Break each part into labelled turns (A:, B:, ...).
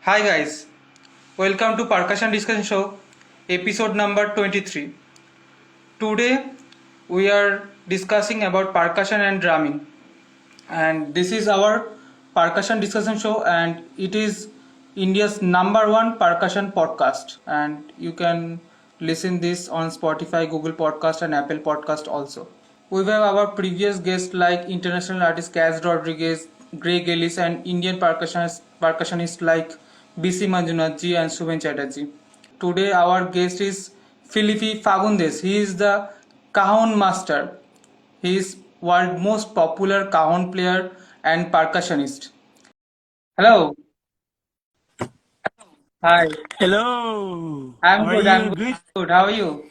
A: Hi guys, welcome to Percussion Discussion Show, episode number 23. Today we are discussing about percussion and drumming, and this is our Percussion Discussion Show, and it is India's number one percussion podcast. And you can listen this on Spotify, Google Podcast, and Apple Podcast also. We have our previous guests like international artist Kaz Rodriguez, Greg Ellis, and Indian percussionists like BC Manjunathji and Subhen Chatterjee. Today our guest is Felipe Fagundes. He is the cajon master. He is world most popular cajon player and percussionist. Hello. Hi.
B: Hello.
A: I'm
B: How are
A: good.
B: you?
A: I'm
B: Good.
A: good. How are you?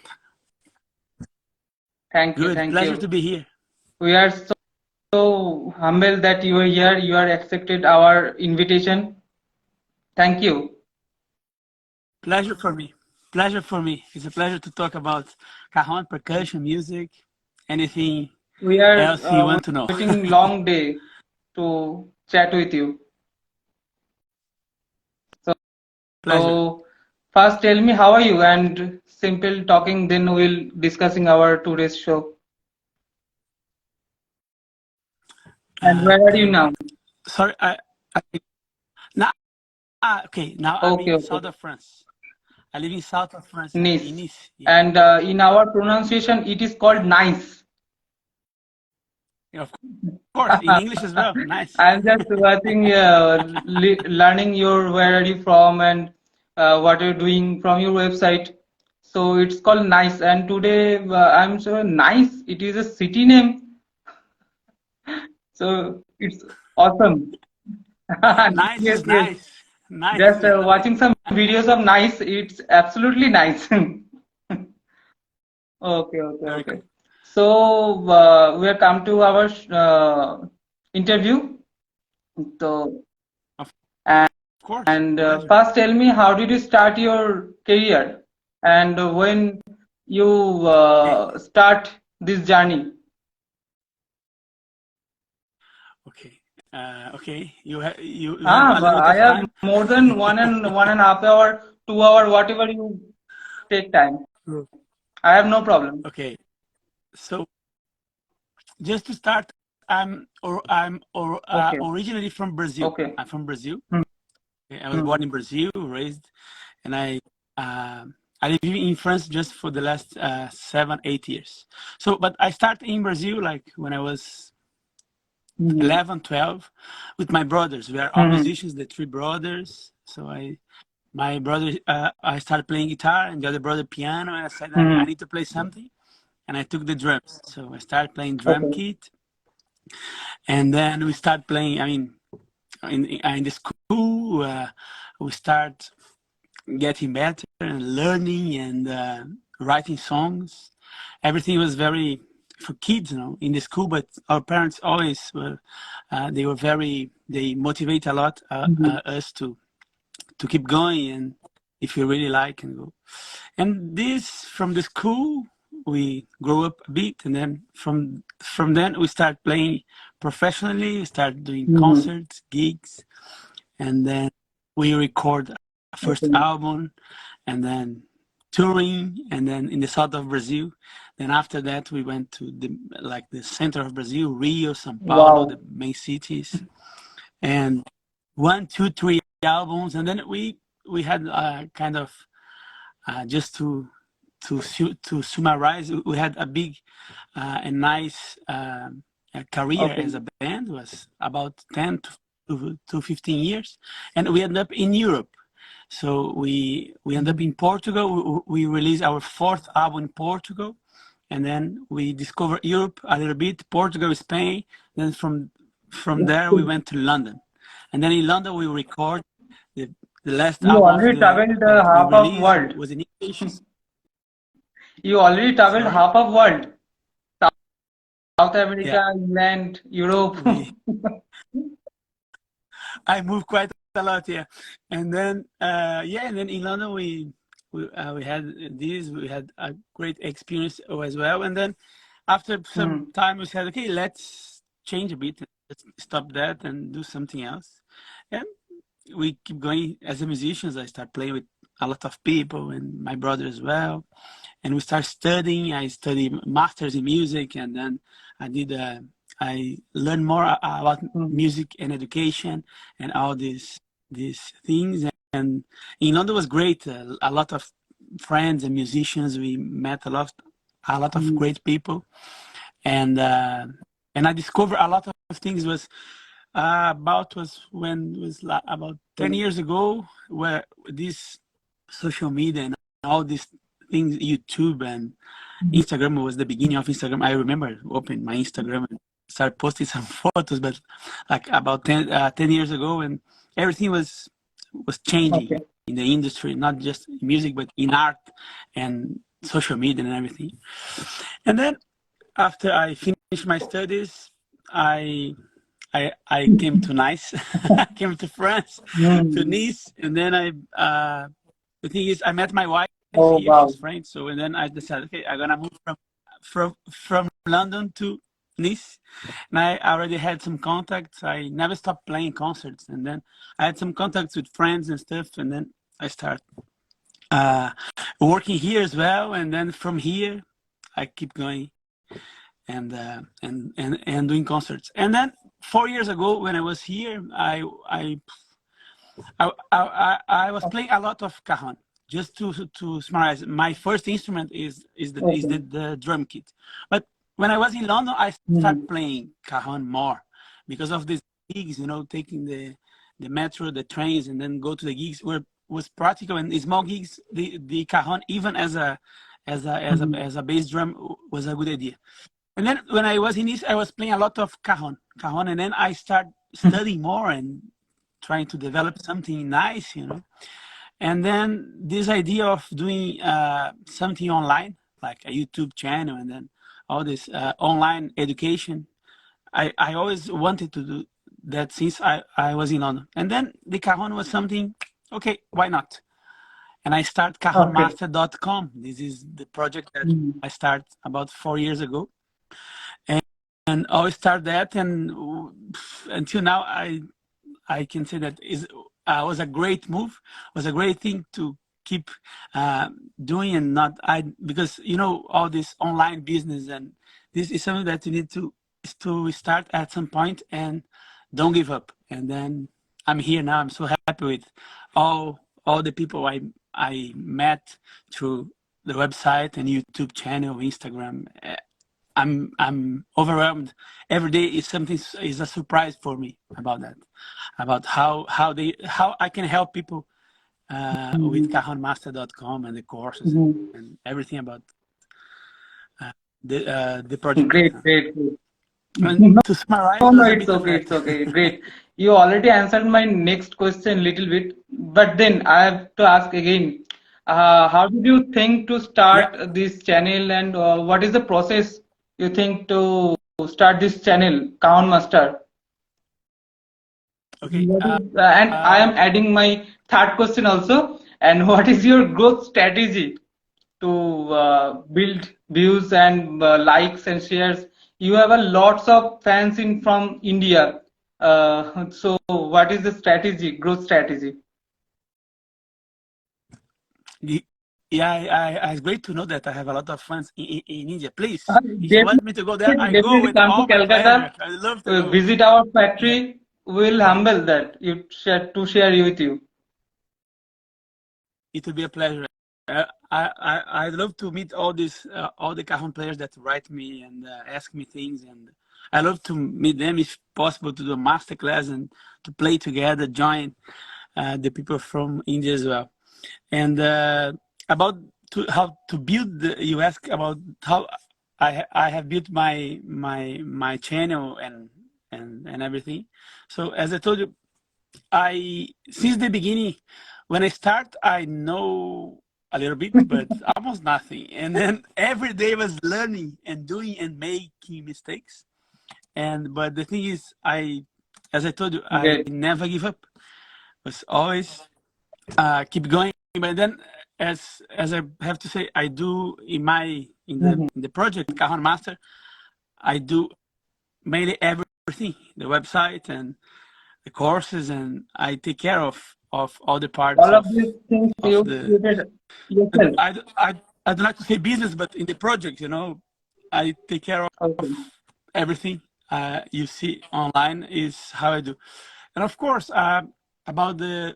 A: Thank you.
B: Good.
A: Thank
B: Pleasure to
A: you.
B: be here.
A: We are so humbled that you are here. You are accepted our invitation. Thank you.
B: Pleasure for me. Pleasure for me. It's a pleasure to talk about cajon, percussion, music, anything
A: We are
B: else you want to know.
A: waiting long day to chat with you.
B: Pleasure.
A: So first tell me how are you and simple talking, then we'll discussing our today's show. And where are you now?
B: Sorry. I now. Okay. Now I'm
A: Okay,
B: in
A: okay.
B: south of France. I live in south of France, in
A: Nice.
B: Nice. Yeah.
A: And in our pronunciation, it is called nice.
B: Of course, in English as well. Nice.
A: I'm just watching, learning your where are you from and what you're doing from your website. So it's called Nice. And today I'm so Nice. It is a city name. So it's awesome.
B: Nice
A: Yes,
B: is
A: yes.
B: nice. Nice.
A: Just watching some videos of Nice. It's absolutely nice. Okay, okay,
B: Very
A: okay.
B: cool.
A: So we have come to our interview. So
B: Of
A: and
B: course.
A: And
B: Pleasure.
A: first, tell me, how did you start your career, and when you start this journey?
B: Okay. Okay. You have a little bit
A: I
B: of
A: have
B: time.
A: more than one and a half hour, 2 hour, whatever you take time. I have no problem.
B: Okay. So just to start, I'm
A: Okay,
B: originally from Brazil.
A: okay.
B: I'm from Brazil.
A: Hmm,
B: I was
A: hmm.
B: born in Brazil, raised, and I live in France just for the last 7, 8 years. So, but I started in Brazil like when I was
A: Hmm,
B: 11, 12, with my brothers. We are all
A: hmm,
B: musicians, the three brothers. So my brother, I started playing guitar, and the other brother piano, and I said
A: hmm.
B: I need to play something, and I took the drums. So I started playing drum
A: Okay.
B: kit, and then we start playing. I mean, in the school, we start getting better and learning and writing songs. Everything was very for kids, in the school. But our parents always were. They motivate a lot
A: Hmm,
B: us to keep going, and if you really like and go. And this from the school we grow up a bit, and then from then we start playing professionally. We start doing
A: hmm.
B: concerts, gigs, and then we record a first
A: Okay.
B: album, and then touring, and then in the south of Brazil. Then after that we went to the center of Brazil, Rio, São Paulo,
A: Wow.
B: the main cities, and 1, 2, 3 albums, and then we had kind of just to summarize, we had a big and nice career
A: Okay.
B: as a band. It was about 10 to 15 years, and we ended up in Europe. So we ended up in Portugal. We released our fourth album in Portugal, and then we discovered Europe a little bit, Portugal, Spain. Then from there we went to London, and then in London we record the last
A: You
B: album of
A: already traveled
B: that we
A: half of
B: released
A: world.
B: was in English.
A: You already traveled
B: Sorry.
A: half of world. South
B: Yeah,
A: America, England, Europe.
B: I moved quite a lot, yeah. And then and then in London we had this. We had a great experience as well. And then after some
A: Hmm.
B: time, we said, okay, let's change a bit. Let's stop that and do something else. And we keep going as a musicians. I start playing with a lot of people and my brother as well. And we start studying. I studied masters in music, and then I learned more about music and education and all these things. And in London was great. A lot of friends and musicians. We met a lot of great people, and I discovered a lot of things. Was about 10 years ago, where this social media and all these things, YouTube and Instagram was the beginning of Instagram. I remember opening my Instagram and start posting some photos, but like about 10 years ago, and everything was changing in the industry, not just in music, but in art and social media and everything. And then after I finished my studies, I came to Nice, I came to France, to Nice, and then the thing is, I met my wife here. She's French, so and then I decided, okay, I'm gonna move from London to Nice, and I already had some contacts. I never stopped playing concerts, and then I had some contacts with friends and stuff, and then I start working here as well, and then from here, I keep going and doing concerts, and then 4 years ago, when I was here, I was playing a lot of cajon. Just to summarize, my first instrument is the drum kit. But when I was in London, I started playing cajon more because of these gigs. Taking the metro, the trains, and then go to the gigs was practical. And small gigs, the cajon, even as a bass drum, was a good idea. And then when I was in this, I was playing a lot of cajon, and then I started studying more and trying to develop something nice, And then this idea of doing something online, like a YouTube channel, and then all this online education, I always wanted to do that since I was in London. And then the cajon was something, okay, why not? And I start cajonmaster.com. This is the project that I started about 4 years ago. And I start that, and until now, I can say that was a great move. Was a great thing to keep doing, and not because all this online business, and this is something that you need to start at some point and don't give up. And then I'm here now. I'm so happy with all the people I met through the website and YouTube channel, Instagram. I'm overwhelmed. Every day is a surprise for me about that, about how I can help people with cajonmaster.com and the courses and everything about the project.
A: Great.
B: And to summarize,
A: No, it's okay. Great. You already answered my next question little bit, but then I have to ask again. How did you think to start this channel, and what is the process you think to start this channel, Cajon Master?
B: Okay.
A: And I am adding my third question also. And what is your growth strategy to build views and likes and shares? You have a lots of fans from India. So what is the growth strategy?
B: Yeah, it's great to know that I have a lot of fans in India. Please, if you want me to go there, I go with
A: come
B: all
A: to
B: my
A: Calcutta,
B: pleasure. I love to go.
A: visit our factory. We'll humble that you share with you.
B: It will be a pleasure. I'd love to meet all the cajon players that write me and ask me things, and I love to meet them if possible, to do a master class and to play together, join the people from India as well. And about how to build you ask about how I have built my channel and everything. So as I told you, since the beginning, when I start, I know a little bit, but almost nothing. And then every day was learning and doing and making mistakes. But the thing is, as I told you, I never give up. Was always keep going. But then, as I have to say, I do in the project Cajon Master, I do mainly everything, the website and the courses, and I take care of all the parts
A: All of these things
B: of
A: you
B: the.
A: created yourself.
B: I'd like to say business, but in the project, I take care
A: Okay.
B: of everything you see online is how I do. And of course, about the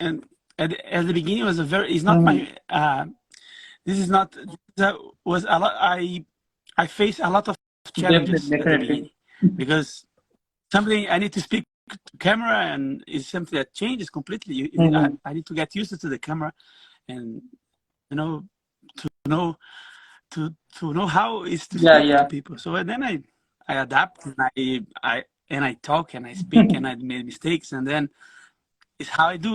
B: and at the beginning was a very. It's not
A: Mhm.
B: my. This is not. That was a lot. I faced a lot of challenges
A: Definitely,
B: at the
A: definitely.
B: beginning because something I need to speak to camera, and it's something that changes completely.
A: Mhm.
B: I need to get used to the camera, and you know to know to know how is to
A: Yeah,
B: speak to
A: yeah.
B: people. So then I adapt, and I talk and I speak and I made mistakes, and then it's how I do.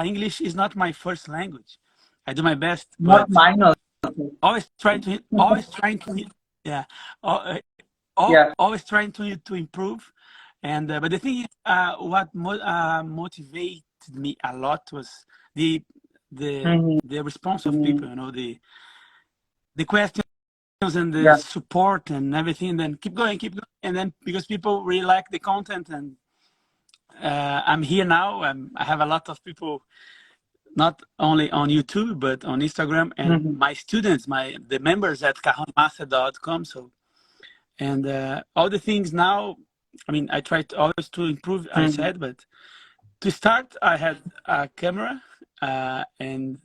B: English is not my first language. I do my best,
A: Not
B: but
A: mine also.
B: always trying to yeah, al-
A: Yeah.
B: always trying to improve. And but the thing is, what motivated me a lot was the
A: Mhm.
B: the response of people. The questions and the
A: Yeah.
B: support and everything. Then keep going, and then because people really like the content, and I'm here now. I have a lot of people, not only on YouTube but on Instagram, and
A: Mhm.
B: my students, the members at cajonmaster.com. So and all the things now. I mean, I try to always to improve. I
A: Mhm.
B: said, but to start, I had a camera and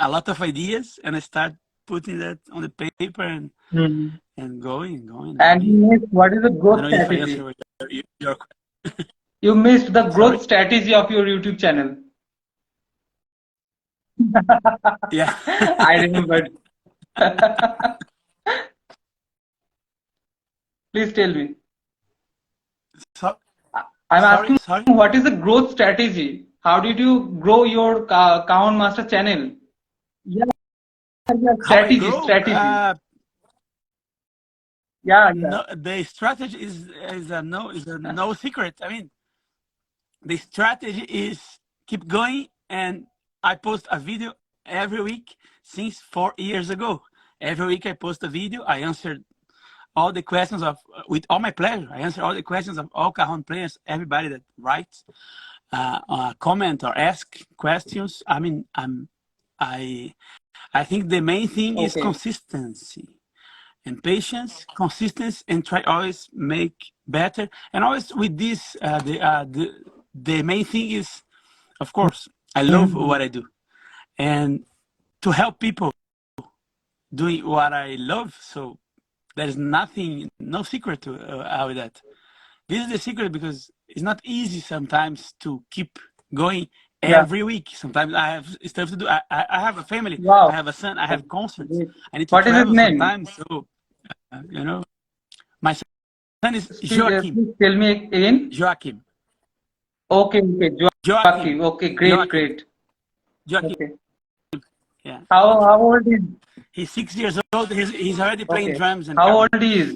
B: a lot of ideas, and I start putting that on the paper
A: Mhm.
B: and going.
A: And you missed what is the
B: I don't
A: growth
B: know if I
A: strategy?
B: answer your
A: You missed the
B: sorry.
A: growth strategy of your YouTube channel.
B: Yeah.
A: I remember. Please tell me.
B: So,
A: I'm asking,
B: sorry.
A: what is the growth strategy? How did you grow your Cajon Master channel? Yeah, yeah,
B: How I
A: strategy,
B: grow?
A: strategy. Yeah, yeah.
B: No, the strategy is a no secret. I mean, the strategy is keep going, and I post a video every week since 4 years ago. Every week I post a video. I answered all the questions with all my pleasure. I answer all the questions of all Cajon players, everybody that writes, comment or ask questions. I mean, I I think the main thing is
A: Okay.
B: consistency and patience, consistency, and try always make better. And always with this, the main thing is, of course, I love
A: Mhm.
B: what I do, and to help people doing what I love. So there's nothing, no secret to with that. This is the secret because it's not easy sometimes to keep going
A: Yeah.
B: every week. Sometimes I have stuff to do. I have a family. I
A: Wow.
B: have a son. I have concerts.
A: Great.
B: I need to
A: What is his
B: travel
A: name?
B: sometimes. So my son is Joachim.
A: Please tell me again.
B: Joachim.
A: Okay, okay.
B: Joachim.
A: Joachim. Okay, great,
B: Joachim.
A: great.
B: Joachim.
A: Okay.
B: Yeah.
A: How old is?
B: He's 6 years old. He's already playing
A: Okay.
B: drums and
A: How old
B: cajon.
A: he is?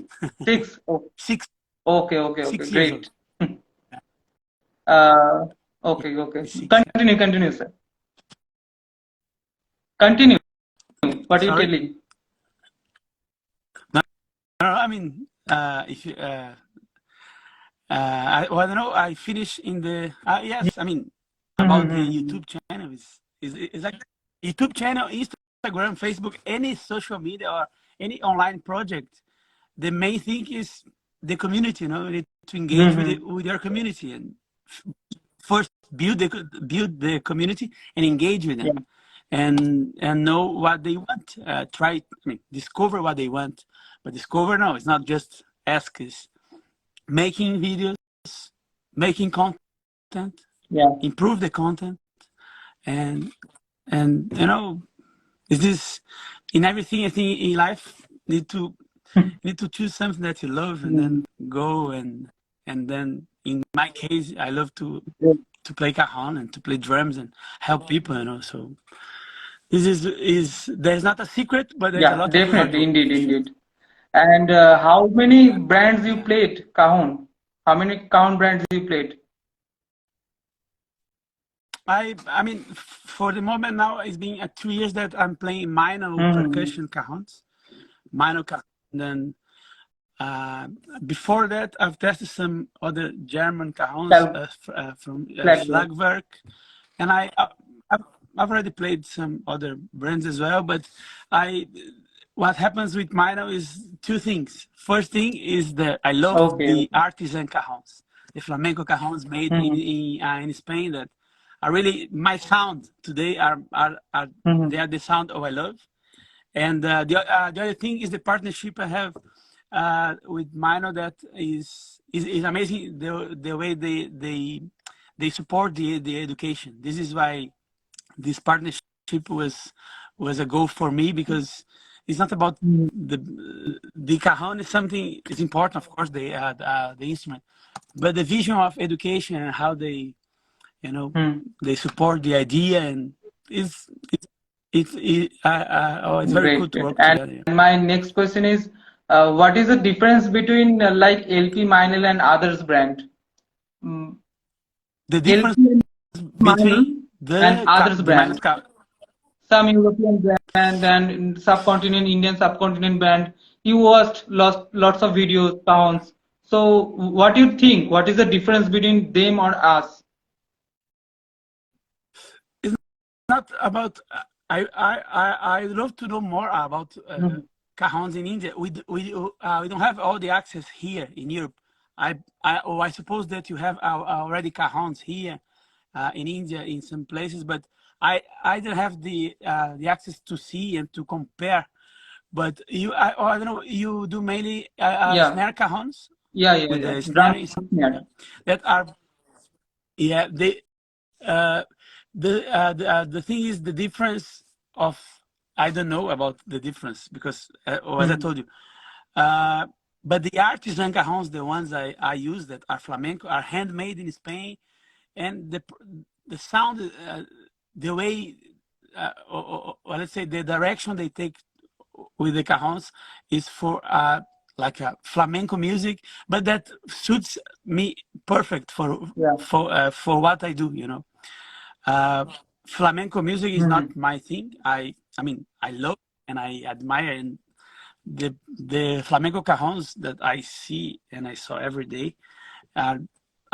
A: Six. Oh,
B: Six
A: okay, okay, okay.
B: 6 years old.
A: Great. Uh,
B: Yeah,
A: okay, okay.
B: he's six. Yeah.
A: Continue, sir. Continue. What are you
B: Sorry.
A: telling?
B: No, I mean, if you, I don't know. I finished in the yes. I mean, about the
A: Mm-hmm.
B: YouTube channel is like YouTube channel, Instagram, Facebook, any social media or any online project. The main thing is the community. You need to engage with
A: Mm-hmm.
B: with your community, and first build the community and engage with
A: Yeah.
B: them, and know what they want. Try, I mean, discover what they want, but discover no, it's not just ask. Is making videos, making content,
A: Yeah.
B: improve the content, and is this in everything? I think in life need to choose something that you love, and
A: Mm-hmm.
B: then go and then in my case, I love
A: Great.
B: to play cajon and to play drums and help people. So this is there's not a secret, but there's a
A: Yeah,
B: lot of hard
A: definitely.
B: work
A: Indeed,
B: for sure.
A: indeed. And how many brands you
B: Yeah.
A: played, Cajon? How many Cajon brands you played?
B: I mean, for the moment now, it's been 2 years that I'm playing minor
A: Mm-hmm.
B: percussion cajons, minor cajon. Then Before that, I've tested some other German cajons from Schlagwerk, and I've already played some other brands as well. But what happens with mine is two things. First thing is that I love the artisan cajons, the flamenco cajons made in Spain that are really my sound today. They are the sound I love. And the other thing is the partnership I have with Mino that is amazing. The way they support the education. This is why this partnership was a goal for me, because it's not about the cajon is something. It's important, of course, the instrument, but the vision of education and how they they support the idea, and it's very good to work together.
A: And my next question is, what is the difference between like LP Minel and others brand?
B: The difference between
A: and others brand. Some European brand and subcontinent, Indian subcontinent brand. You watched lots of videos, sounds. So what do you think? What is the difference between them or us?
B: It's not about. I'd love to know more about cajons in India. We don't have all the access here in Europe. I suppose that you have already cajons here in India in some places, but I don't have the access to see and to compare. But I don't know. You do mainly snare cajons.
A: With
B: the snare that are they. The thing is the difference of I don't know about the difference because as I told you, but the artisan cajons, the ones I use that are flamenco, are handmade in Spain, and the sound, the way, or let's say the direction they take with the cajons is for like a flamenco music, but that suits me perfect for what I do, Flamenco music is not my thing. I mean, I love and I admire, and the flamenco cajons that I see and I saw every day are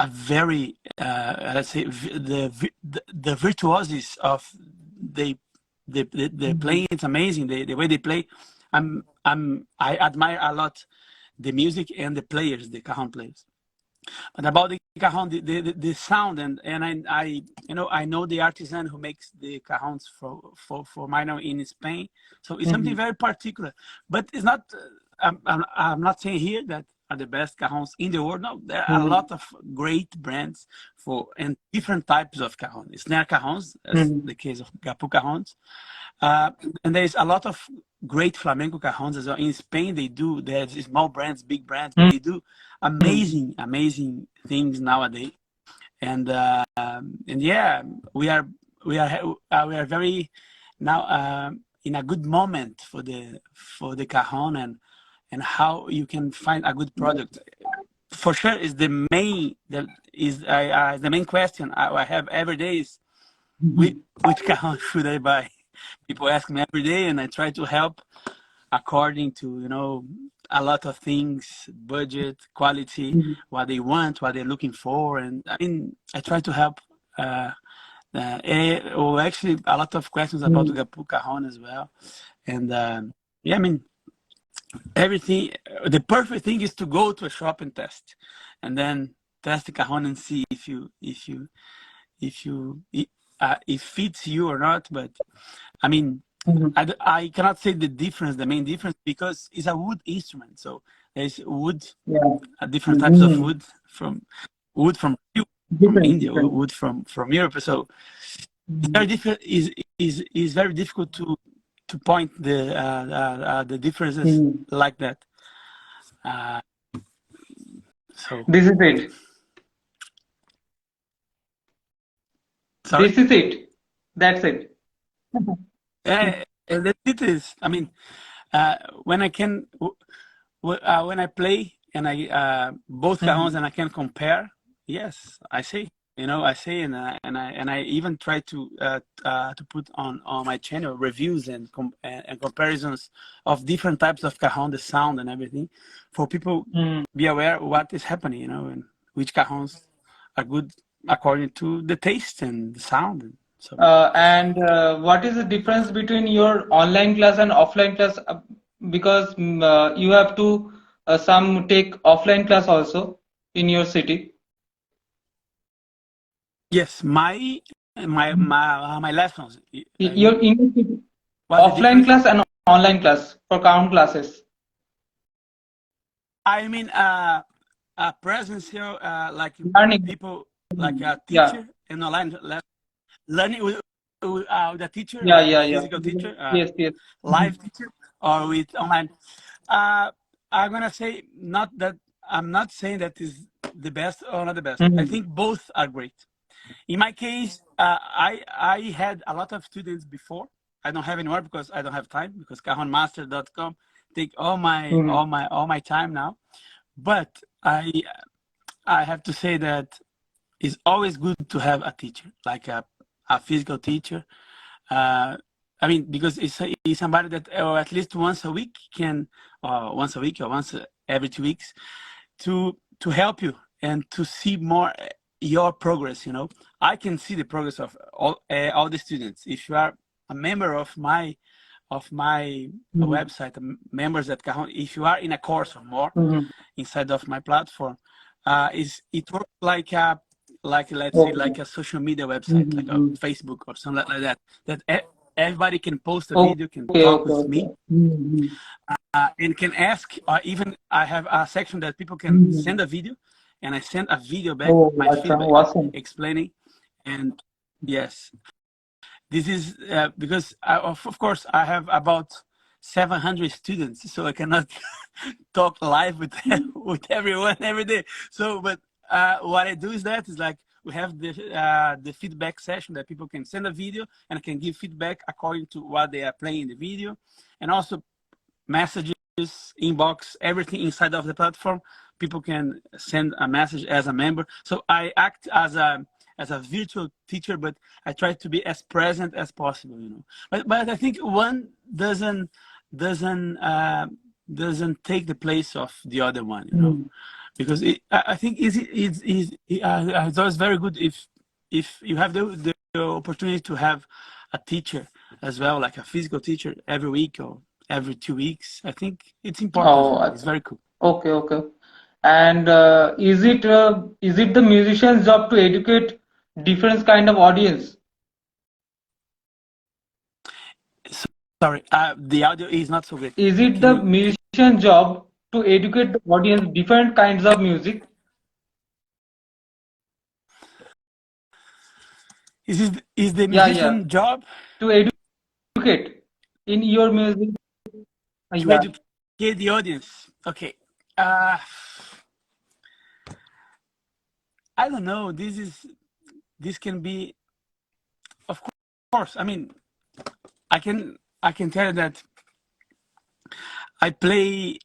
B: very, let's say, the virtuosis of the playing. It's amazing the way they play. I admire a lot the music and the players, the cajon players. But about the cajon, the sound, and I know the artisan who makes the cajons for Mino in Spain. So it's something very particular. But it's not. I'm not saying here that are the best cajons in the world. No, there are a lot of great brands and different types of cajons. Snare cajons, as the case of Gappu Cajons, and there's a lot of great flamenco cajons as well. In Spain, there's small brands, big brands, but they do amazing things nowadays. And yeah, we are very now in a good moment for the cajon and how you can find a good product. For sure, is the main question I have every day is which cajon should I buy? People ask me every day, and I try to help according to a lot of things, budget, quality, what they want, what they're looking for, and I mean I try to help. Actually, a lot of questions about Gappu Cajon as well, and yeah, I mean everything. The perfect thing is to go to a shop and test, and then test the cajon and see if it fits you or not. But I mean, I cannot say the main difference, because it's a wood instrument. So there's wood, different types of wood from India, or wood from Europe. So it's very difficult. Is very difficult to point the differences like that. So
A: this is it.
B: Sorry?
A: This is it. That's it.
B: And it is. I mean, when I play and I both cajons and I can compare, yes, I say You know, I say, and I even try to put on my channel reviews and comparisons of different types of cajon, the sound and everything, for people be aware what is happening, you know, and which cajons are good according to the taste and the sound. And so,
A: And what is the difference between your online class and offline class? Because you have to some take offline class also in your city.
B: yes, my lessons.
A: Your in your city,
B: What's the
A: offline
B: difference?
A: class and online class for count classes.
B: I mean, a presence here, like
A: Learning.
B: people, like a
A: Yeah.
B: teacher and online learning with the teacher,
A: Yeah.
B: like
A: Yeah.
B: a
A: Yeah.
B: physical teacher,
A: Yes. Yes.
B: live teacher, or with online. I'm gonna say not that I'm not saying that is the best or not the best. I
A: Mhm.
B: think both are great. In my case, I had a lot of students before. I don't have anymore because I don't have time because cajonmaster.com take
A: Mhm.
B: all my time now. But I have to say that it's always good to have a teacher, like a physical teacher. I mean, because it's somebody that at least once a week can, once a week or once every 2 weeks, to help you and to see more your progress. You know, I can see the progress of all the students. If you are a member of my
A: Mhm.
B: website, members at Cajon, if you are in a course or more
A: Mhm.
B: inside of my platform, is it works like a let's say
A: Okay.
B: like a social media website, like a
A: Mhm.
B: Facebook or something like that. That everybody can post a video, can
A: Okay.
B: talk
A: Okay.
B: with
A: Okay.
B: me,
A: Mhm.
B: and can ask. Even I have a section that people can
A: Mhm.
B: send a video, and I send a video back,
A: Oh,
B: my
A: that's
B: feedback,
A: awesome.
B: explaining. And yes, this is because of course I have about 700 students, so I cannot talk live with with everyone every day. So, but what I do is like we have the feedback session that people can send a video and I can give feedback according to what they are playing in the video, and also messages, inbox, everything inside of the platform. People can send a message as a member. So I act as a virtual teacher, but I try to be as present as possible. You know, but I think one doesn't take the place of the other one. You know,
A: Mhm.
B: because I think it's always very good if you have the opportunity to have a teacher as well, like a physical teacher every week or every 2 weeks. I think it's important, you
A: Oh,
B: know. It's very cool.
A: okay. Okay. And is it the musician's job to educate different kind of audience?
B: So, sorry, the audio is not so great.
A: Is it
B: Can
A: the
B: you?
A: musician's job to educate the audience different kinds of music?
B: Is the
A: Yeah, yeah.
B: musician job
A: To educate in your music.
B: to
A: Yeah.
B: educate the audience? Okay. Uh, I don't know. This can be, of course. I mean, I can tell you that I play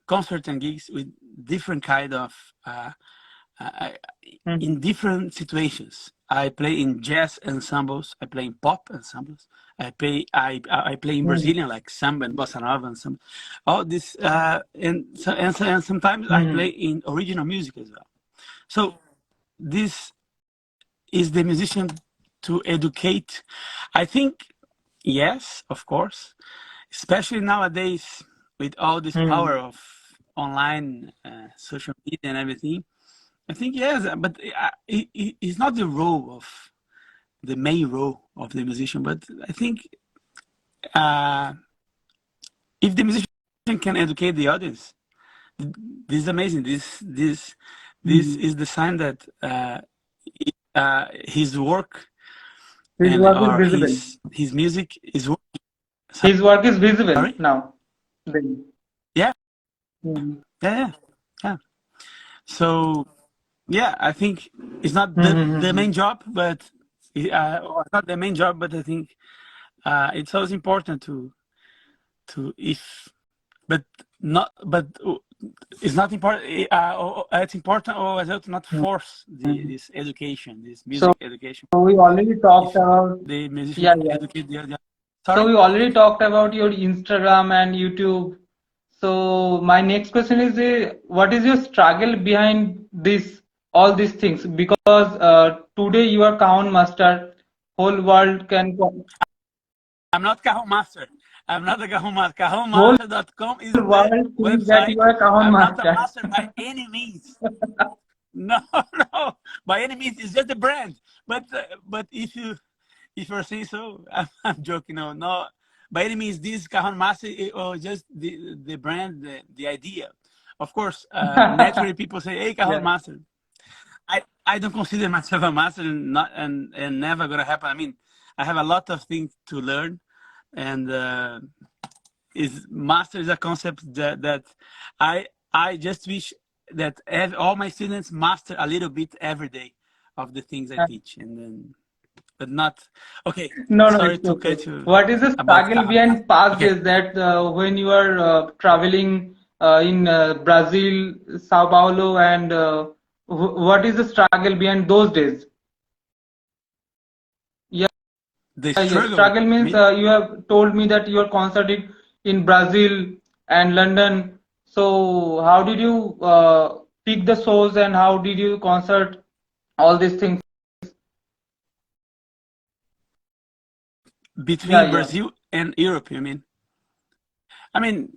B: concerts and gigs with different kind of uh,
A: Mhm.
B: in different situations. I play in jazz ensembles. I play in pop ensembles. I play in
A: Mhm.
B: Brazilian like samba and bossa nova and some all this and sometimes I play
A: Mhm.
B: in original music as well. So this is the musician to educate. I think yes, of course, especially nowadays with all this
A: Mhm.
B: power of online social media and everything. I think yes, but it's not the main role of the musician. But I think uh, if the musician can educate the audience, this is amazing. This
A: Mhm.
B: is the sign that his work
A: His
B: and
A: work is
B: or
A: visible.
B: his music is
A: His work is visible
B: sorry.
A: now. Then.
B: Yeah,
A: Mhm.
B: yeah, yeah, yeah. So yeah, I think it's not the
A: Mhm.
B: main job, but or not the main job, but I think it's always important to if but not but it's not important. It's important or as to not force this education, this music education.
A: So we already talked
B: If
A: about
B: the musician
A: yeah,
B: can
A: yeah.
B: educate the
A: So
B: sorry.
A: we already talked about your Instagram and YouTube. So my next question is, what is your struggle behind this, all these things? Because today you are Cajon Master, whole world can,
B: I'm not Cajon Master. I'm not a Cajon Master.
A: whole
B: CajonMaster.com is the
A: world thinks that you
B: website.
A: are Cajon
B: I'm not a
A: Master.
B: master by any means. No, no, by any means. It's just a brand. But if you're saying so, I'm joking. No, no. By any means, this Cajon Master or just the brand, the idea. Of course, naturally people say, "Hey, Cajon
A: Yeah.
B: Master." I don't consider myself a master, and not and never gonna happen. I mean, I have a lot of things to learn, and is master is a concept that I just wish that all my students master a little bit every day of the things I teach, and then but not okay.
A: No, no,
B: Sorry
A: it's
B: to
A: okay.
B: cut you
A: What is the
B: about
A: struggle
B: Cajon
A: behind
B: Master.
A: past
B: Okay,
A: days that when you are traveling in Brazil, Sao Paulo, and what is the struggle behind those days? Yeah,
B: the
A: yeah.
B: struggle.
A: Struggle means
B: Me,
A: you have told me that you are concerted in Brazil and London. So how did you pick the shows and how did you concert all these things? Yeah,
B: between
A: yeah.
B: Brazil and Europe, you mean? I mean,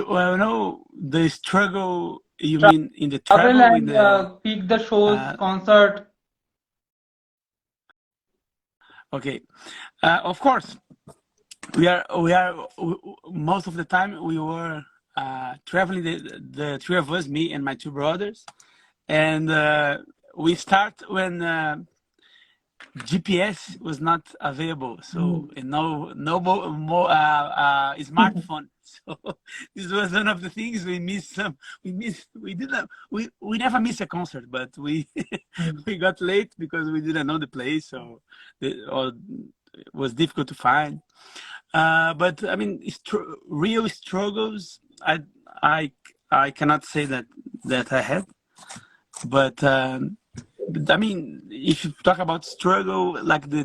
B: well, no, the struggle. You mean in the
A: Travel
B: travel, in
A: and
B: the
A: pick the shows,
B: uh,
A: concert.
B: okay. Of course, most of the time we were traveling, the three of us, me and my two brothers, and we start when GPS was not available, so and no more smartphone. So this was one of the things we missed. We didn't we never miss a concert, but we we got late because we didn't know the place, so or it was difficult to find. But I mean, real struggles. I I cannot say that I had, but. But I mean, if you talk about struggle, like the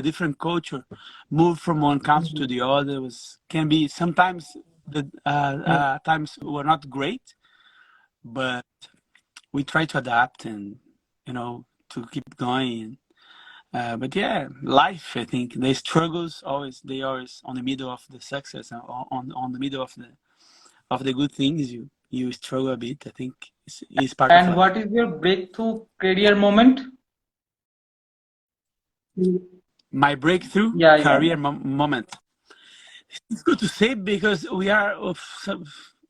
B: different culture, move from one country to the other can be sometimes the times were not great, but we try to adapt and to keep going. But yeah, life. I think the struggles they always on the middle of the success, on the middle of the good things. You struggle a bit. I think it's part of
A: And
B: life.
A: what is your breakthrough career moment?
B: My breakthrough
A: Yeah, yeah.
B: career moment. It's good to say because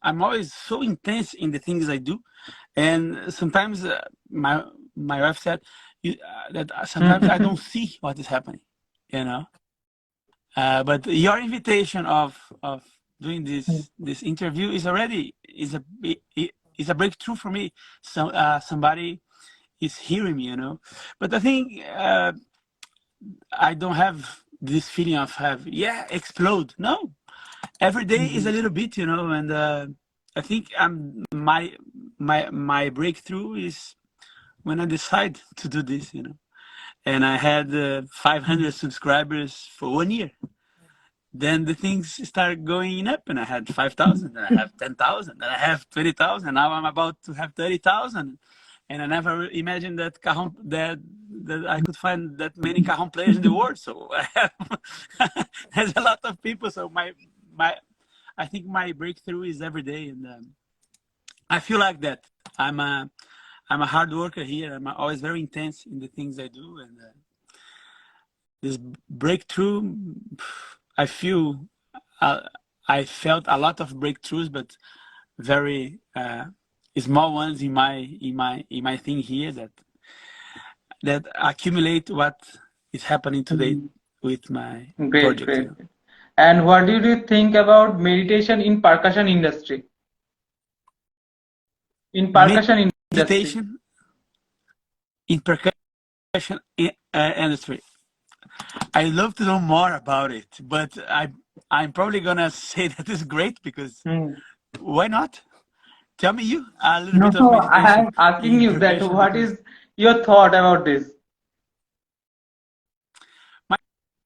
B: I'm always so intense in the things I do, and sometimes my wife said that sometimes I don't see what is happening, you know. But your invitation of doing this interview is a breakthrough for me. So somebody is hearing me, you know. But I think I don't have this feeling of explode. No, every day is a little bit, you know. And I think my breakthrough is when I decide to do this, you know. And I had 500 subscribers for 1 year. Then the things start going up, and I had 5,000, then I have 10,000, then I have 20,000. Now I'm about to have 30,000, and I never imagined that that I could find that many cajon players in the world. So I have there's a lot of people. So my I think my breakthrough is every day, and I feel like that I'm a hard worker here. I'm always very intense in the things I do, and this breakthrough, I feel I felt a lot of breakthroughs, but very small ones in my thing here that accumulate what is happening today with my
A: Great,
B: project. You
A: great.
B: know,
A: And what did you think about meditation in percussion industry? In percussion industry.
B: meditation in percussion industry. I love to know more about it, but I'm probably gonna say that is great because Why not? Tell me you a little
A: No,
B: bit of
A: I
B: meditation
A: am asking
B: in
A: you that
B: percussion,
A: what
B: because
A: is your thought about this?
B: my,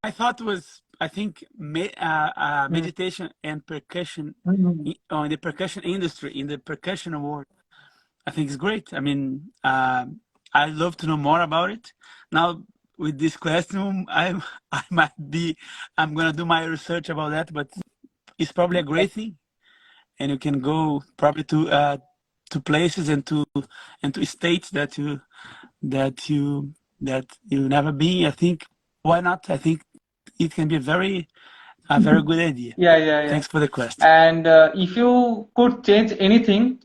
B: my thought was, I think
A: Hmm.
B: meditation and percussion
A: Hmm.
B: in the percussion industry, in the percussion world, I think it's great. I mean, I'd love to know more about it. Now, with this question, I might be, I'm gonna do my research about that, but it's probably a great thing, and you can go probably to places and to states that you that you never been. I think, why not? I think it can be a very good idea.
A: Yeah, yeah, yeah.
B: Thanks for the question.
A: And if you could change anything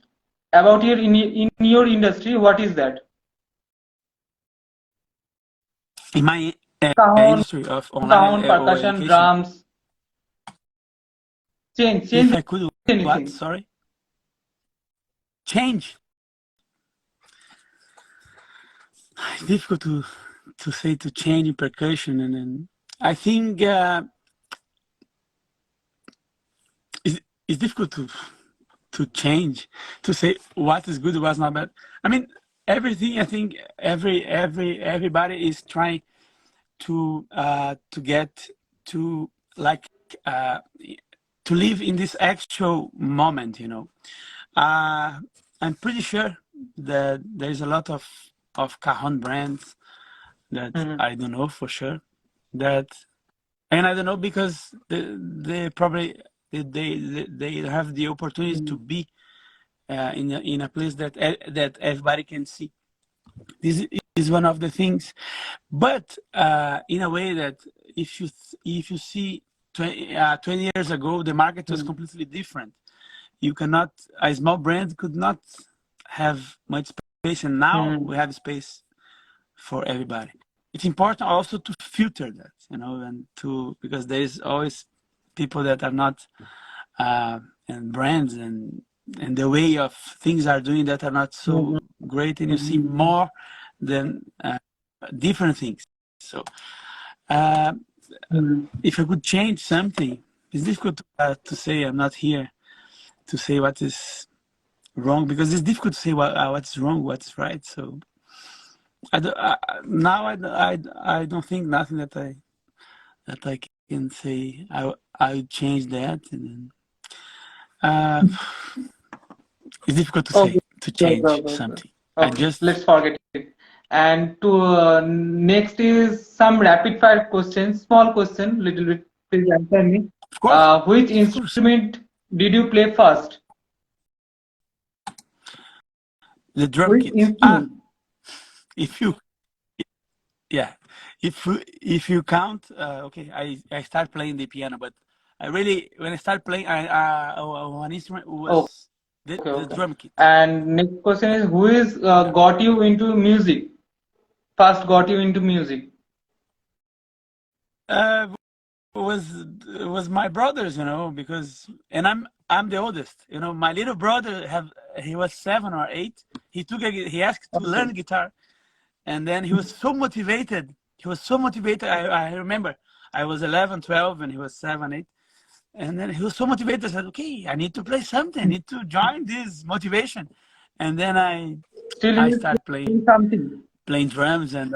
A: about in your industry, what is that?
B: In my
A: Cajon,
B: industry of online
A: cajon,
B: or
A: percussion,
B: education,
A: drums. Change
B: if I could, what?
A: anything.
B: Sorry, change. It's difficult to say to change in percussion, and then I think it's difficult to change, to say what is good, what's not bad. I mean, everything. I think everybody is trying to get to, like, uh, to live in this actual moment. I'm pretty sure that there's a lot of cajon brands that
A: Hmm.
B: I don't know for sure, that, and I don't know because they probably they have the opportunity to be in a place that everybody can see. This is one of the things, but in a way that if you see 20 years ago, the market was
A: Hmm.
B: completely different. You cannot, a small brand could not have much space, and now
A: Hmm.
B: we have space for everybody. It's important also to filter that, and because there is always people that are not, and brands and the way of things are doing that are not
A: Hmm.
B: so great, and you see more than different things. So uh,
A: Hmm.
B: if I could change something, it's difficult to say. I'm not here to say what is wrong, because it's difficult to say what's wrong, what's right. So now I don't think nothing that I can say I would change that, and then, it's difficult to
A: Okay.
B: say to
A: Okay,
B: change
A: okay, okay.
B: something. I
A: Okay,
B: just,
A: let's forget it. And to next is some rapid fire questions, small question, little bit. Please answer me.
B: of course,
A: Which
B: of course,
A: instrument did you play first?
B: the drum
A: Which
B: kit.
A: instrument?
B: If you, yeah, if you count, okay, I start playing the piano, but I really, when I start playing, one instrument
A: Okay,
B: was the
A: okay.
B: drum kit.
A: And next question is who is
B: Yeah.
A: got you into music? First got you into music.
B: Uh, was was my brothers, because, and I'm the oldest. My little brother he was 7 or 8. He asked to
A: Okay.
B: learn guitar, and then he was so motivated. He was so motivated. I remember I was 11, 12, and he was 7, 8. And then he was so motivated. I said, okay, I need to play something. I need to join this motivation. And then
A: Still he
B: I
A: is
B: started
A: playing something.
B: playing drums, and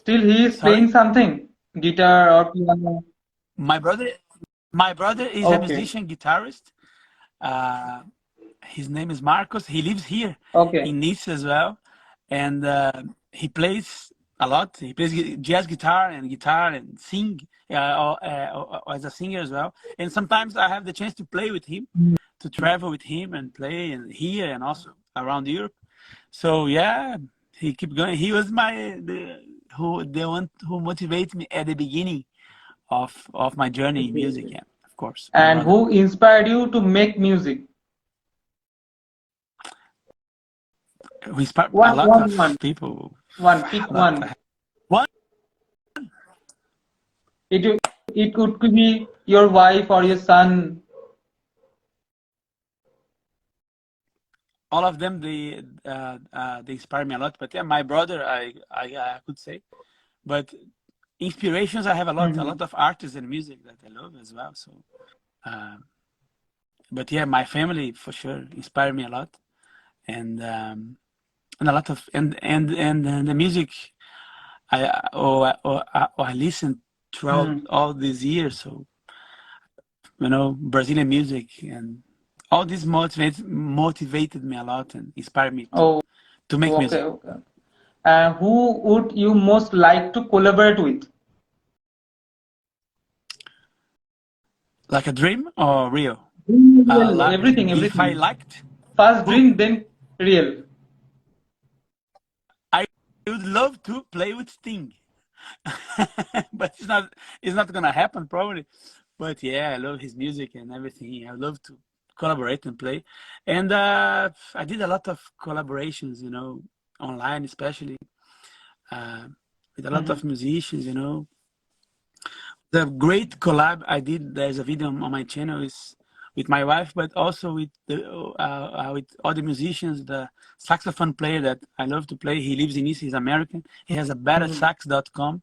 A: Still he is playing
B: sorry,
A: something. Guitar or piano.
B: my brother my brother is a
A: Okay.
B: musician, guitarist. Uh, his name is Marcos. He lives here
A: Okay.
B: in Nice as well, and he plays a lot. He plays jazz guitar and sing, as a singer as well. And sometimes I have the chance to play with him, to travel with him and play and here and also around Europe. So yeah, he keep going. He was the one who motivated me at the beginning of my journey in music. Yeah, of course, my
A: And
B: brother.
A: who inspired you to make music?
B: We inspired a
A: One,
B: lot
A: one,
B: of
A: one,
B: people.
A: one. Pick
B: A lot.
A: one.
B: One,
A: It it could be your wife or your son.
B: all of them, they inspire me a lot. But yeah, my brother, I could say. But inspirations, I have a lot
A: Mhm.
B: of artists and music that I love as well. So uh, but yeah, my family for sure inspired me a lot, and a lot of and the music I listened throughout all these years. So Brazilian music and all this motivated me a lot and inspired me to make music.
A: Okay. Who would you most like to collaborate with?
B: Like a dream or real?
A: Real, everything,
B: If I
A: everything.
B: liked
A: First
B: who,
A: dream, then real.
B: I would love to play with Sting, but it's not gonna happen probably. But yeah, I love his music and everything. I love to collaborate and play, and I did a lot of collaborations, online especially, with a lot of musicians. The great collab I did, there's a video on my channel, is with my wife, but also with with other musicians. The saxophone player that I love to play, he lives in East, he's American. He has a bettersax.com.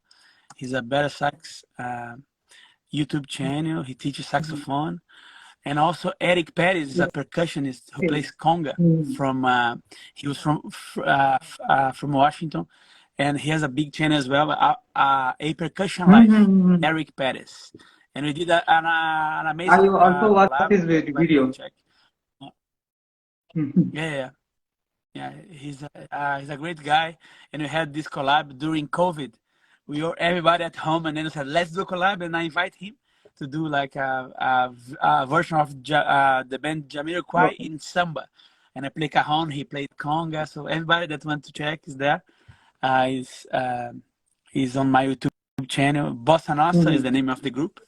B: He's a better sax YouTube channel. He teaches saxophone. And also Eric Perez is a percussionist who plays conga he was from Washington, and he has a big channel as well, a percussion life, Eric Perez. And we did an
A: I
B: amazing
A: also watched
B: collab.
A: his
B: Everybody can
A: video.
B: check. Yeah. He's a great guy, and we had this collab during COVID. We were everybody at home, and then we said, let's do a collab, and I invite him to do like a version of the band Jamiroquai in samba, and I play cajon, he played conga. So everybody that wants to check is there. Is on my YouTube channel. Bossa Nossa is the name of the group,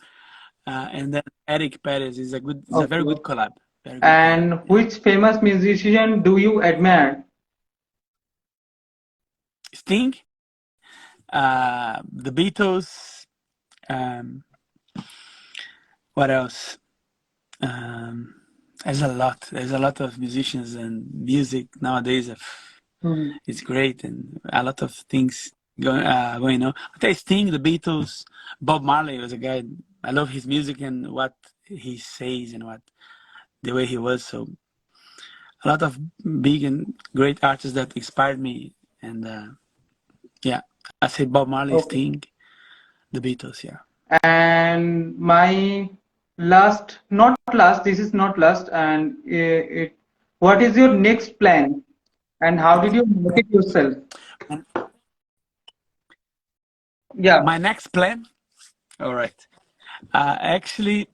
B: and then Eric Perez is a very good collab. Very good
A: And
B: collab,
A: which famous musician do you admire?
B: Sting, the Beatles. What else? There's a lot of musicians and music nowadays. It's great, and a lot of things going on. Okay, Sting, the Beatles, Bob Marley was a guy. I love his music and what he says and the way he was. So a lot of big and great artists that inspired me. And yeah, I say Bob Marley, Sting, the Beatles. Yeah.
A: And my this is not last. And what is your next plan? And how did you market yourself? Yeah.
B: My next plan. All right. Actually,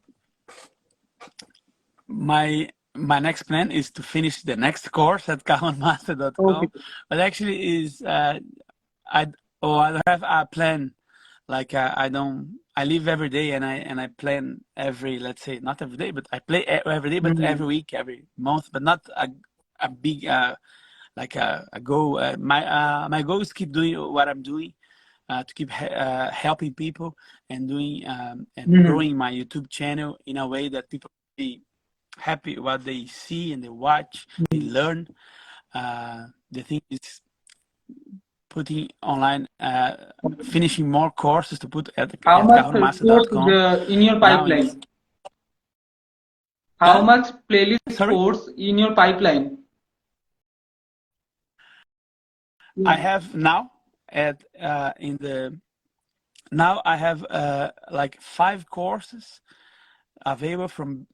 B: my next plan is to finish the next course at cajonmaster.com. But actually, I don't have a plan. Like I live every day, and I plan every, let's say, not every day, but I play every day, but every week, every month, but not a big like a goal. My goal is to keep doing what I'm doing, to keep helping people and doing and growing my YouTube channel in a way that people be happy what they see and they watch, they learn. The thing is putting online, finishing more courses to put at cajonmaster.com.
A: In your pipeline? How much playlist course in your pipeline?
B: I have now I have like 5 courses available from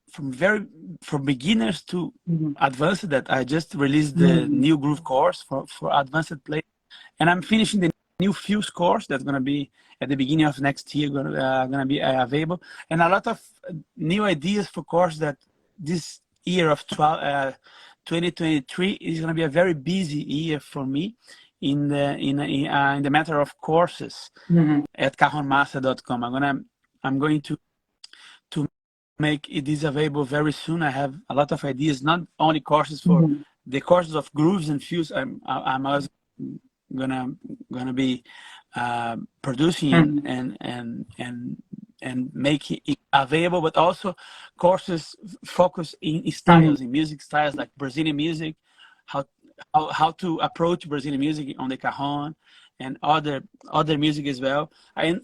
B: beginners to advanced, that I just released the new groove course for advanced play, and I'm finishing the new fuse course that's going to be at the beginning of next year, going to be available, and a lot of new ideas for course that this year of 2023 is going to be a very busy year for me in the matter of courses at cajonmaster.com. I'm going to make it available very soon. I have a lot of ideas, not only courses for the courses of grooves and fuse. I'm also gonna be producing and make it available, but also courses focus in styles, in music styles like Brazilian music, how to approach Brazilian music on the cajon and other music as well, and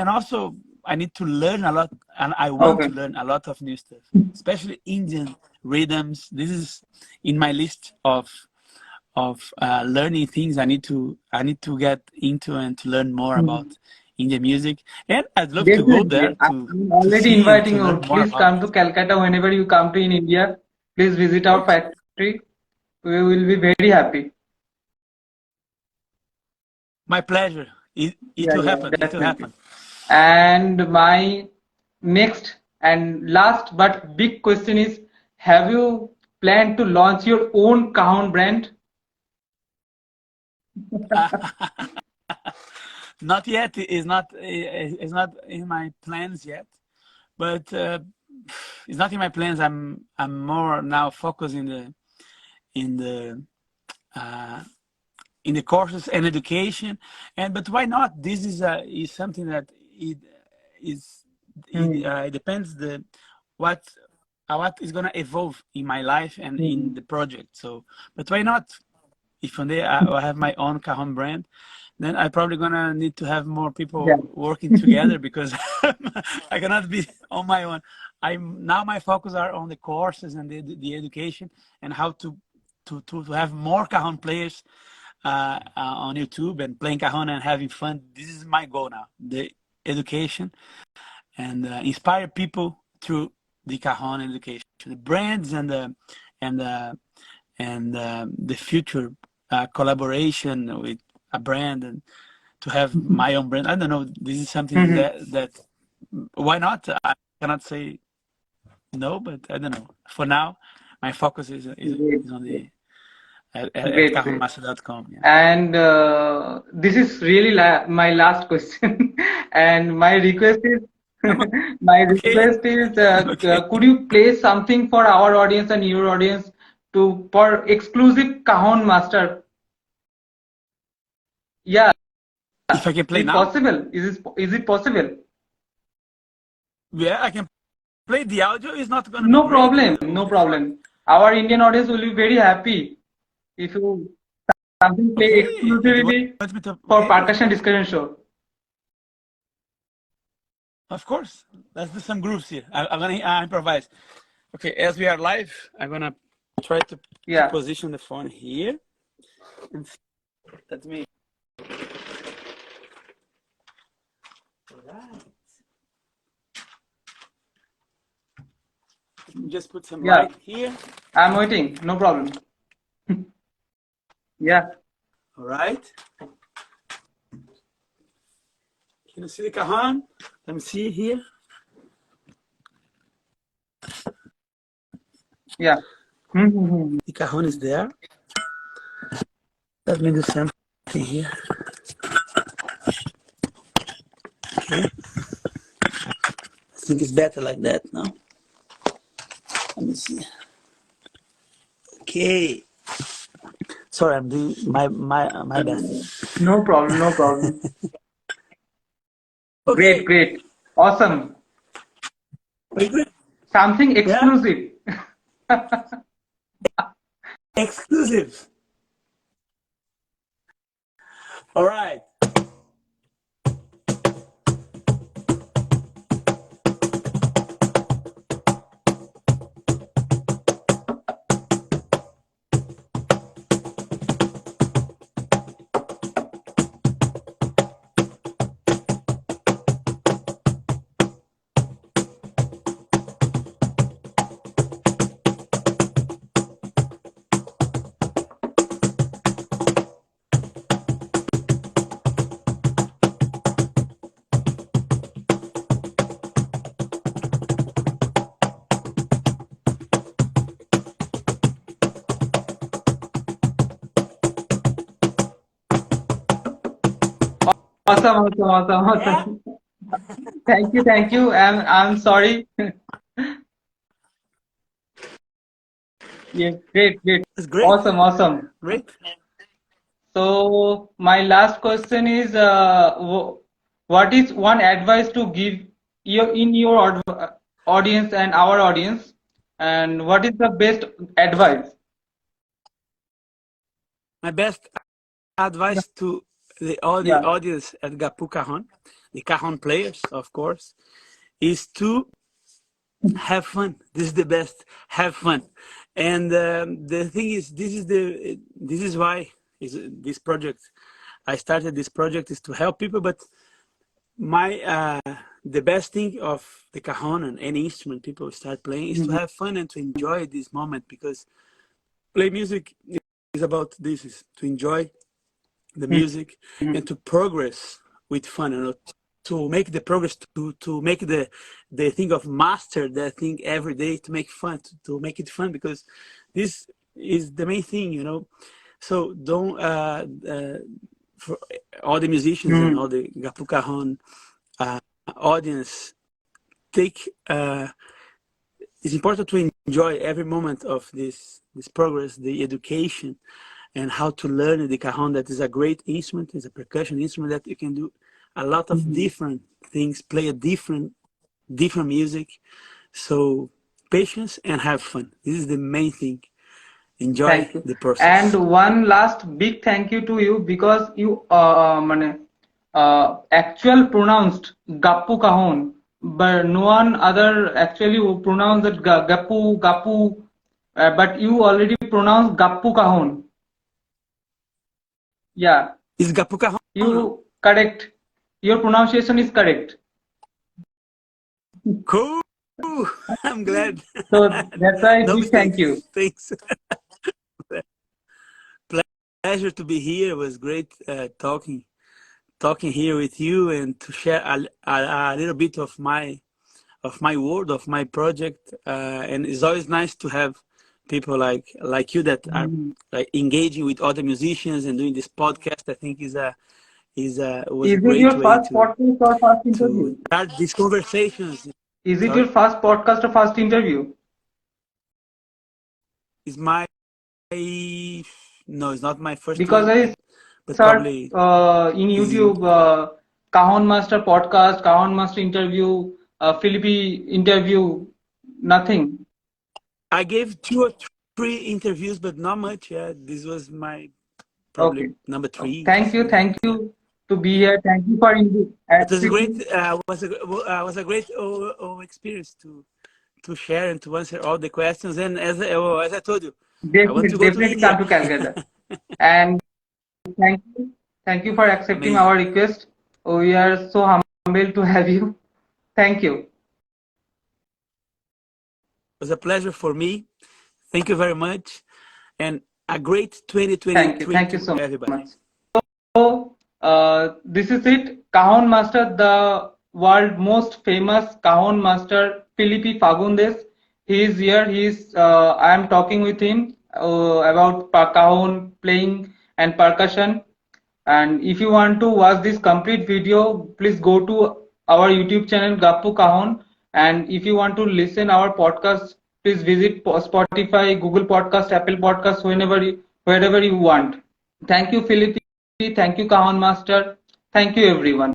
B: also I need to learn a lot, and I want
A: Okay.
B: to learn a lot of new stuff, especially Indian rhythms. This is in my list of learning things I need to get into and to learn more about Indian music. And I'd love to go there
A: Definitely. I'm
B: to
A: already
B: see and
A: inviting
B: to learn
A: you.
B: more
A: Please
B: about
A: come to Calcutta whenever you come to in India. Please visit our
B: it.
A: factory. We will be very happy.
B: My pleasure. It
A: Yeah,
B: will
A: yeah,
B: happen. It will
A: definitely.
B: happen.
A: And my next and last but big question is, have you planned to launch your own Cajon brand?
B: Not yet. It's not in my plans yet. But it's not in my plans. I'm more now focused in the uh, in the courses and education. And but why not? This is something that it depends what is gonna evolve in my life and in the project. So, but why not? If one day I have my own Cajon brand, then I probably gonna need to have more
A: Yeah.
B: people working together because I cannot be on my own. I'm now my focus are on the courses and the education and how to have more Cajon players on YouTube and playing Cajon and having fun. This is my goal now: the education and inspire people through the Cajon education, the brands and the the future collaboration with a brand and to have my own brand. I don't know. This is something that why not? I cannot say no, but I don't know. For now, my focus
A: Great,
B: is on
A: great,
B: the at
A: great, great.
B: cajonmaster.com. Yeah.
A: And this is really my last question. And my request is,
B: Come on.
A: my
B: Okay.
A: request is,
B: Okay.
A: could you play something for our audience and your audience to for exclusive Cajon Master? Yeah,
B: If I can
A: is
B: play
A: it
B: now,
A: possible? Is it possible?
B: yeah, I can play. The audio is not going to be
A: No
B: great
A: problem,
B: with
A: no
B: the phone.
A: problem. Our Indian audience will be very happy if you something play
B: Okay. You
A: exclusively
B: want me to?
A: for
B: Okay.
A: Percussion Discussion Show.
B: Of course. Let's do some grooves here. I'm gonna improvise. Okay, as we are live, I'm gonna try to
A: Yeah,
B: position the phone here. And let me. Right. Just put some
A: yeah.
B: light here.
A: I'm waiting. No problem. Yeah,
B: All right. Can you see the Cajon? Let me see here.
A: yeah.
B: The Cajon is there. Let me do something here. Okay. I think it's better like that now. Let me see. Okay. Sorry, I'm doing my best.
A: No problem, no problem. Great,
B: Okay.
A: great. Awesome.
B: Very good.
A: Something
B: Yeah.
A: exclusive.
B: Exclusive. All right.
A: Awesome, awesome, awesome,
B: Yeah.
A: awesome. Thank you, thank you. I'm sorry. Yeah, great, great.
B: That's great.
A: Awesome, awesome.
B: Great.
A: So my last question is, what is one advice to give your audience and our audience, and what is the best advice?
B: My best advice to all the
A: Yeah.
B: audience at Gappu Cajon, the cajon players, of course, is to have fun. This is the best. Have fun. And the thing is, this is why this project. I started this project is to help people, but my the best thing of the cajon and any instrument people start playing is to have fun and to enjoy this moment, because play music is about this, is to enjoy the music and to progress with fun, you know, to make the progress, to make the thing of master that thing every day, to make fun, to make it fun, because this is the main thing, you know. So don't for all the musicians and all the Gappu Cajon audience, take it's important to enjoy every moment of this progress, the education, and how to learn the cajon. That is a great instrument. It's a percussion instrument that you can do a lot of different things, play a different music. So patience and have fun. This is the main thing. Enjoy
A: Thank you.
B: the process.
A: And one last big thank you to you, because you actual pronounced Gappu Cajon, but no one other actually pronounced it Gappu, but you already pronounced Gappu Cajon. Yeah,
B: It's Gappu Cajon.
A: you correct. Your pronunciation is correct.
B: Cool. I'm glad.
A: So that's why
B: No
A: big thank you.
B: mistakes. Thanks. Pleasure to be here. It was great talking here with you and to share a little bit of my world, of my project. And it's always nice to have people like you that are like engaging with other musicians and doing this podcast. I think was a
A: Is it
B: great
A: your
B: way
A: first podcast or first
B: to
A: interview?
B: start these conversations.
A: Is it
B: Sorry?
A: your first podcast or first interview?
B: It's my no, it's not my first
A: Because
B: one,
A: I
B: but
A: searched
B: probably
A: in YouTube Cajon Master podcast, Cajon Master interview, Felipe interview, nothing.
B: I gave 2 or 3 interviews, but not much. Yeah, this was my probably
A: Okay.
B: number 3.
A: Thank you. Thank you to be here. Thank you for
B: It was a great
A: accepting.
B: was a great experience to share and to answer all the questions. And as I told you, I want to go to
A: Definitely
B: India.
A: come to Calcutta. And thank you for accepting
B: Amazing.
A: our request. We are so humbled to have you. Thank you.
B: It was a pleasure for me. Thank you very much, and a great
A: Thank
B: 2023
A: you
B: to
A: so
B: everybody.
A: much. So this is it. Cajon Master, the world most famous Cajon Master, Felipe Fagundes. He is here. I am talking with him about cajon playing and percussion. And if you want to watch this complete video, please go to our YouTube channel Gappu Cajon. And if you want to listen our podcast, please visit Spotify, Google Podcast, Apple Podcast, wherever you want. Thank you, Philippe. Thank you, Cajon Master. Thank you, everyone.